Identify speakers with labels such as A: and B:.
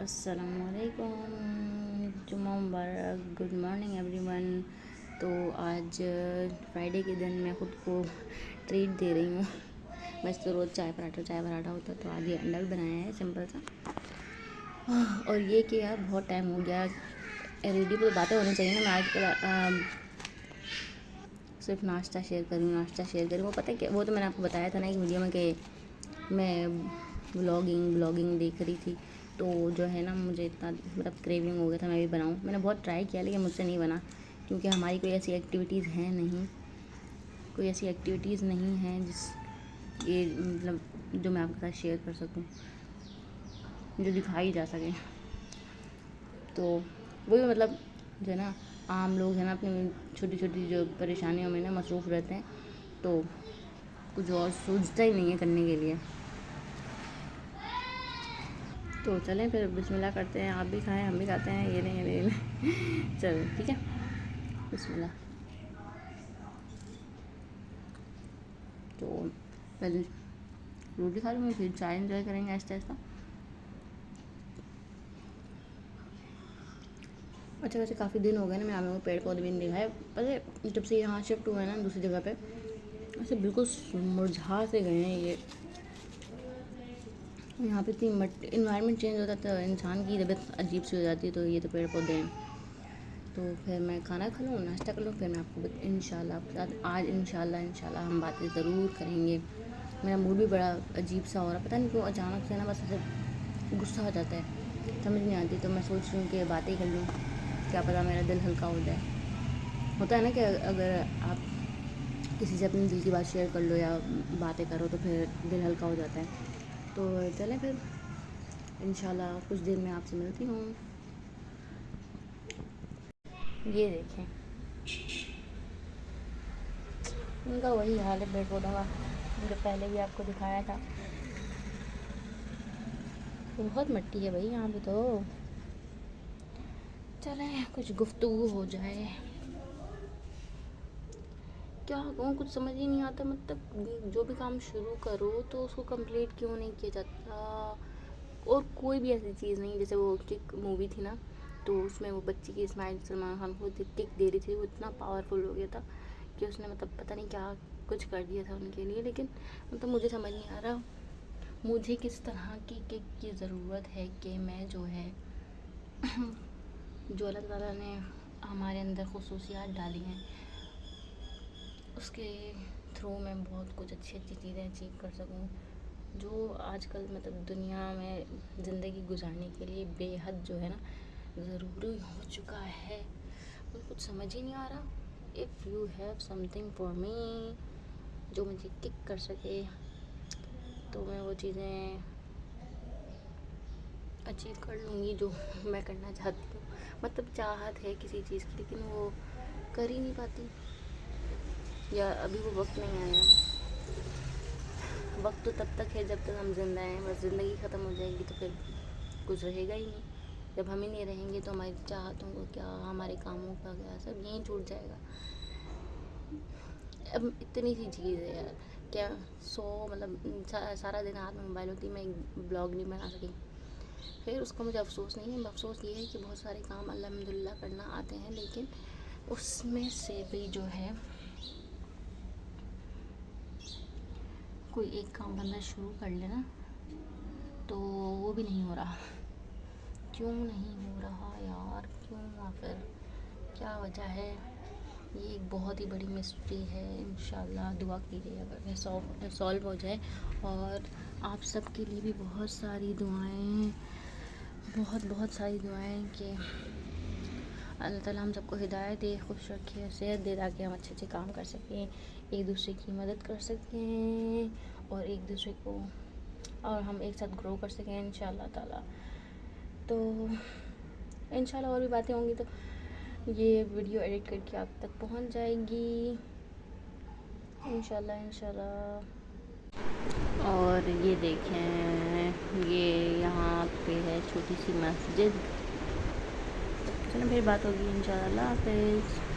A: السلام علیکم، جمعہ مبارک، گڈ مارننگ ایوری ون۔ تو آج فرائیڈے کے دن میں خود کو ٹریٹ دے رہی ہوں۔ ویسے تو روز چائے پراٹھا ہوتا، تو آج یہ انڈا بھی بنایا ہے سمپل سا۔ اور یہ کہ یار بہت ٹائم ہو گیا، ریڈیو پہ باتیں ہونی چاہیے نا۔ میں آج صرف ناشتہ شیئر کروں۔ وہ پتہ ہے کہ وہ تو میں نے آپ کو بتایا تھا نا ایک ویڈیو میں کہ میں بلاگنگ دیکھ رہی تھی، تو جو ہے نا مجھے اتنا کریونگ ہو گیا تھا میں بھی بناؤں۔ میں نے بہت ٹرائی کیا لیکن مجھ سے نہیں بنا، کیونکہ ہماری کوئی ایسی ایکٹیویٹیز نہیں ہیں جس یہ جو میں آپ کے ساتھ شیئر کر سکوں، جو دکھائی جا سکے۔ تو وہی جو ہے نا، عام لوگ ہیں نا اپنی چھوٹی چھوٹی جو پریشانیوں میں نا مصروف رہتے ہیں، تو کچھ اور سوچتا ہی نہیں ہے کرنے کے لیے۔ تو چلیں پھر بسم اللہ کرتے ہیں، آپ بھی کھائیں ہم بھی کھاتے ہیں، یہ نہیں چلو ٹھیک ہے، بسم اللہ۔ تو پہلے روٹی کھا لوں گی، پھر چائے انجوائے کریں گے آہستہ آہستہ۔ اچھا ویسے کافی دن ہو گئے نا، میں ہمیں پیڑ پودے بھی نہیں دکھائے۔ پہلے جب سے یہاں شفٹ ہوئے نا دوسری جگہ پہ، ایسے بالکل مرجھا سے گئے ہیں یہ۔ یہاں پہ اتنی انوائرمنٹ چینج ہوتا ہے تو انسان کی طبیعت عجیب سی ہو جاتی ہے، تو یہ تو پیڑ پودے ہیں۔ تو پھر میں کھانا کھا لوں، ناشتہ کر لوں، پھر میں آپ کو انشاءاللہ آپ کے ساتھ آج انشاءاللہ ہم باتیں ضرور کریں گے۔ میرا موڈ بھی بڑا عجیب سا ہو رہا ہے، پتہ نہیں کیوں اچانک سے نا بس ایسے غصہ ہو جاتا ہے، سمجھ نہیں آتی۔ تو میں سوچ رہی ہوں کہ باتیں کر لوں، کیا پتہ میرا دل ہلکا ہو جائے۔ ہوتا ہے نا کہ اگر آپ کسی سے اپنے دل کی بات شیئر کر لو یا باتیں کرو تو پھر دل ہلکا ہو جاتا ہے۔ تو چلیں پھر انشاءاللہ کچھ دیر میں آپ سے ملتی ہوں۔ یہ دیکھیں ان کا وہی حال ہے پیڑ پودوں کا، جو پہلے بھی آپ کو دکھایا تھا۔ بہت مٹی ہے بھائی یہاں پہ تو۔ چلیں کچھ گفتگو ہو جائے۔ کیا کہوں، کچھ سمجھ ہی نہیں آتا، جو بھی کام شروع کرو تو اس کو کمپلیٹ کیوں نہیں کیا جاتا۔ اور کوئی بھی ایسی چیز نہیں، جیسے وہ کک مووی تھی نا، تو اس میں وہ بچی کی اسمائل سلمان خان کو کک دے رہی تھی، وہ اتنا پاورفل ہو گیا تھا کہ اس نے پتہ نہیں کیا کچھ کر دیا تھا ان کے لیے۔ لیکن مجھے سمجھ نہیں آ رہا مجھے کس طرح کی کک کی ضرورت ہے کہ میں جو ہے جو اللہ تعالیٰ نے ہمارے اندر خصوصیات ڈالی ہیں اس کے تھرو میں بہت کچھ اچھی چیزیں اچیو کر سکوں، جو آج کل دنیا میں زندگی گزارنے کے لیے بے حد جو ہے نا ضروری ہو چکا ہے۔ مجھے کچھ سمجھ ہی نہیں آ رہا۔ If you have some thing for me, جو مجھے کک کر سکے، تو میں وہ چیزیں اچیو کر لوں گی جو میں کرنا چاہتی ہوں۔ چاہت ہے کسی چیز کی، لیکن وہ کر ہی نہیں پاتی، یا ابھی وہ وقت نہیں آیا۔ وقت تو تب تک ہے جب تک ہم زندہ ہیں، بس زندگی ختم ہو جائے گی تو پھر کچھ رہے گا ہی نہیں۔ جب ہم ہی نہیں رہیں گے تو ہماری چاہتوں کو کیا، ہمارے کاموں کا کیا، سب یہیں چھوٹ جائے گا۔ اب اتنی سی چیز ہے یار، کیا سارا دن ہاتھ میں موبائل ہوتی، میں ایک بلاگ نہیں بنا سکی۔ پھر اس کا مجھے افسوس نہیں ہے، افسوس یہ ہے کہ بہت سارے کام الحمدللہ کرنا آتے ہیں، لیکن اس میں سے بھی جو ہے کوئی ایک کام بندہ شروع کر لے نا تو وہ بھی نہیں ہو رہا۔ کیوں نہیں ہو رہا یار، کیوں؟ آخر کیا وجہ ہے؟ یہ ایک بہت ہی بڑی مسٹری ہے۔ انشاءاللہ دعا کیجیے اگر سالو ہو جائے، اور آپ سب کے لیے بھی بہت ساری دعائیں کہ اللہ تعالیٰ ہم سب کو ہدایت دے، خوش رکھے، صحت دے، تاکہ ہم اچھے کام کر سکیں، ایک دوسرے کی مدد کر سکیں، اور ایک دوسرے کو، اور ہم ایک ساتھ گرو کر سکیں انشاءاللہ تعالیٰ۔ تو انشاءاللہ اور بھی باتیں ہوں گی تو یہ ویڈیو ایڈٹ کر کے آپ تک پہنچ جائے گی انشاءاللہ۔ اور یہ دیکھیں، یہ یہاں پہ ہے چھوٹی سی مسجد۔ چلو پھر بات ہوگی انشاءاللہ، اللہ حافظ۔